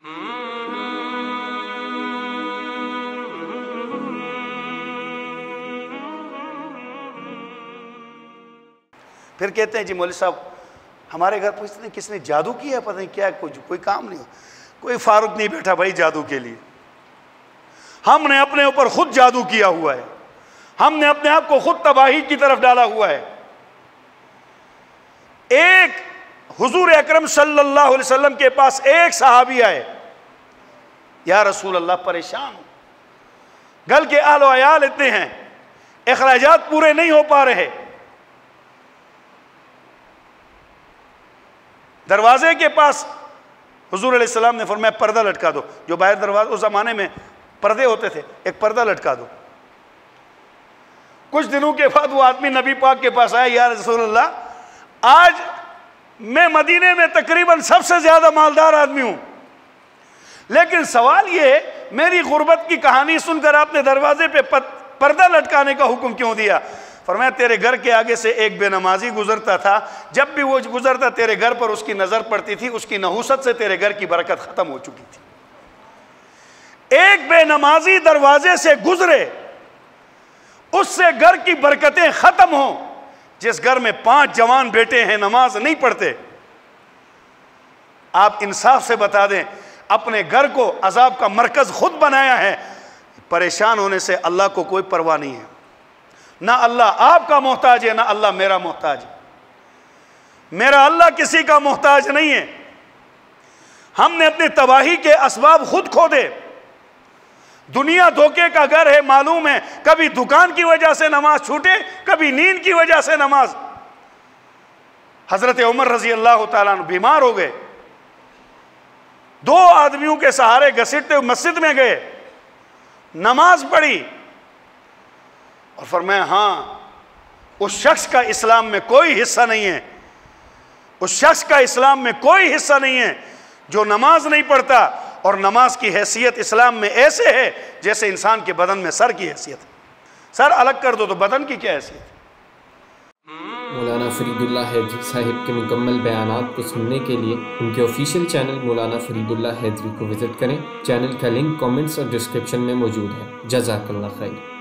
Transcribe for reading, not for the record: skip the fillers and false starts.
फिर कहते हैं जी मौलवी साहब हमारे घर पूछते हैं किसने जादू किया, पता नहीं क्या, कोई काम नहीं हो, कोई फारूक नहीं बैठा भाई जादू के लिए। हमने अपने ऊपर खुद जादू किया हुआ है, हमने अपने आप को खुद तबाही की तरफ डाला हुआ है। एक हुजूर अकरम सल्लल्लाहु अलैहि वसल्लम के पास एक सहाबी आए, या रसूल अल्लाह परेशान हूं, घर के आलो अयाल इतने हैं, अखराजात पूरे नहीं हो पा रहे। दरवाजे के पास हुजूर अलैहि सलाम ने फरमाया पर्दा लटका दो, जो बाहर दरवाजे उस जमाने में पर्दे होते थे, एक पर्दा लटका दो। कुछ दिनों के बाद वो आदमी नबी पाक के पास आया, या रसूल अल्लाह आज मैं मदीने में तकरीबन सबसे ज्यादा मालदार आदमी हूं, लेकिन सवाल ये मेरी गुर्बत की कहानी सुनकर आपने दरवाजे पे पर्दा लटकाने का हुक्म क्यों दिया? फरमाया तेरे घर के आगे से एक बेनमाजी गुजरता था, जब भी वो गुजरता तेरे घर पर उसकी नजर पड़ती थी, उसकी नहुसत से तेरे घर की बरकत खत्म हो चुकी थी। एक बेनमाजी दरवाजे से गुजरे, उससे घर की बरकतें खत्म हो। जिस घर में 5 जवान बेटे हैं नमाज नहीं पढ़ते, आप इंसाफ से बता दें, अपने घर को अजाब का मरकज खुद बनाया है। परेशान होने से अल्लाह को कोई परवाह नहीं है, ना अल्लाह आपका मोहताज है, ना अल्लाह मेरा मोहताज है। मेरा अल्लाह किसी का मोहताज नहीं है। हमने अपनी तबाही के असबाब खुद खोदे। दुनिया धोखे का घर है, मालूम है। कभी दुकान की वजह से नमाज छूटे, कभी नींद की वजह से नमाज। हजरत उमर रजी अल्लाह तआला अन्हु बीमार हो गए, 2 आदमियों के सहारे घसीटते हुए मस्जिद में गए, नमाज पढ़ी और फरमाया हाँ उस शख्स का इस्लाम में कोई हिस्सा नहीं है, उस शख्स का इस्लाम में कोई हिस्सा नहीं है जो नमाज नहीं पढ़ता। और नमाज की हैसियत इस्लाम में ऐसे है जैसे इंसान के बदन में सर की हैसियत है। सर अलग कर दो तो बदन की क्या हैसियत है। मौलाना फरीदुल्लाह हैदरी साहिब के मुकम्मल बयानात को सुनने के लिए उनके ऑफिशियल चैनल मौलाना फरीदुल्लाह हैदरी को विजिट करें। चैनल का लिंक कमेंट्स और डिस्क्रिप्शन में मौजूद है। जज़ाकल्लाह खैर।